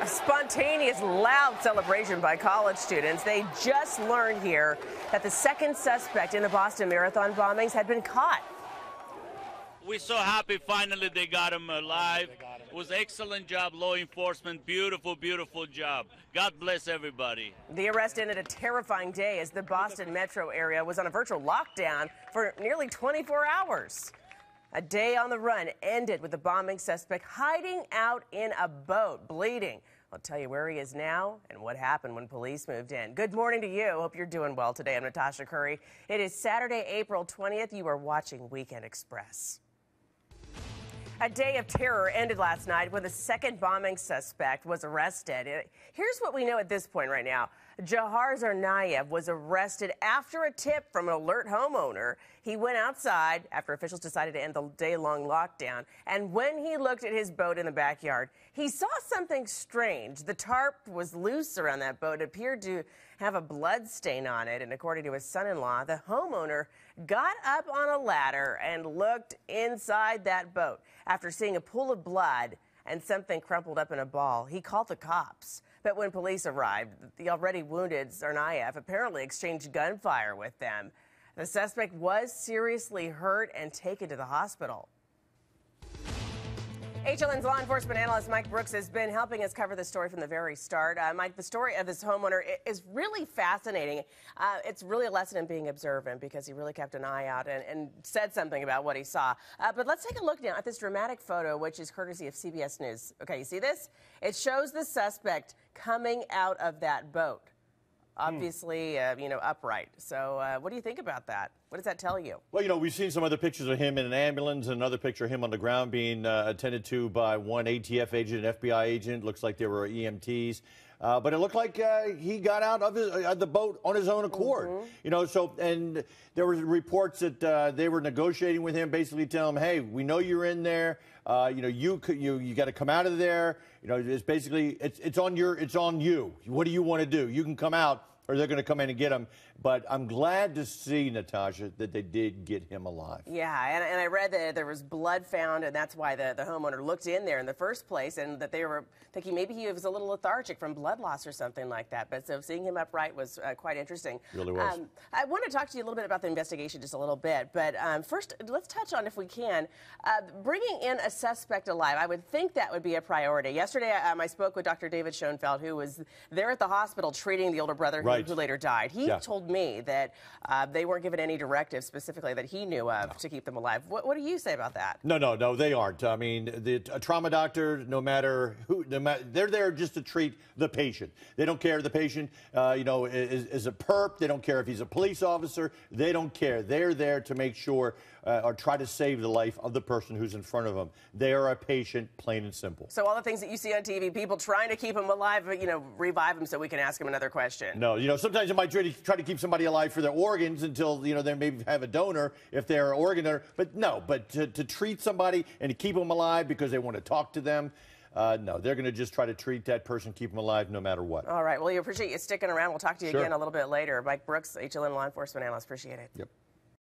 A spontaneous, loud celebration by college students. They just learned here that the second suspect in the Boston Marathon bombings had been caught. We're so happy finally they got him alive. It was an excellent job, law enforcement. Beautiful, beautiful job. God bless everybody. The arrest ended a terrifying day as the Boston metro area was on a virtual lockdown for nearly 24 hours. A day on the run ended with the bombing suspect hiding out in a boat, bleeding. I'll tell you where he is now and what happened when police moved in. Good morning to you. Hope you're doing well today. I'm Natasha Curry. It is Saturday, April 20th. You are watching Weekend Express. A day of terror ended last night when the second bombing suspect was arrested. Here's what we know at this point right now. Dzhokar Tsarnaev was arrested after a tip from an alert homeowner. He went outside after officials decided to end the day-long lockdown. And when he looked at his boat in the backyard, he saw something strange. The tarp was loose around that boat. It appeared to have a blood stain on it. And according to his son-in-law, the homeowner got up on a ladder and looked inside that boat. After seeing a pool of blood and something crumpled up in a ball, he called the cops. But when police arrived, the already wounded Tsarnaev apparently exchanged gunfire with them. The suspect was seriously hurt and taken to the hospital. HLN's law enforcement analyst Mike Brooks has been helping us cover this story from the very start. Mike, the story of this homeowner is really fascinating. It's really a lesson in being observant because he really kept an eye out and said something about what he saw. But let's take a look now at this dramatic photo, which is courtesy of CBS News. Okay, you see this? It shows the suspect coming out of that boat. Obviously, upright. So what do you think about that? What does that tell you? Well, we've seen some other pictures of him in an ambulance and another picture of him on the ground being attended to by one ATF agent, an FBI agent. Looks like they were EMTs. But it looked like he got out of the boat on his own accord. And there were reports that they were negotiating with him, basically telling him, hey, we know you're in there. You got to come out of there. It's basically, it's on you. What do you want to do? You can come out, or they're going to come in and get him. But I'm glad to see, Natasha, that they did get him alive. Yeah, and I read that there was blood found, and that's why the homeowner looked in there in the first place, and that they were thinking maybe he was a little lethargic from blood loss or something like that. But so seeing him upright was quite interesting. Really was. I want to talk to you a little bit about the investigation just a little bit. But first, let's touch on, if we can, bringing in a suspect alive. I would think that would be a priority. Yesterday, I spoke with Dr. David Schoenfeld, who was there at the hospital treating the older brother who later died. He told me that they weren't given any directives specifically that he knew of to keep them alive. What do you say about that? No, they aren't. I mean, a trauma doctor, no matter who, they're there just to treat the patient. They don't care if the patient, is a perp. They don't care if he's a police officer. They don't care. They're there to make sure or try to save the life of the person who's in front of them. They are a patient, plain and simple. So all the things that you see on TV, people trying to keep him alive, revive him so we can ask him another question. No, sometimes you might try to keep somebody alive for their organs until, they maybe have a donor if they're an organ donor. But no, to treat somebody and to keep them alive because they want to talk to them, no, they're going to just try to treat that person, keep them alive no matter what. All right. Well, we appreciate you sticking around. We'll talk to you again a little bit later. Mike Brooks, HLN law enforcement analyst. Appreciate it. Yep.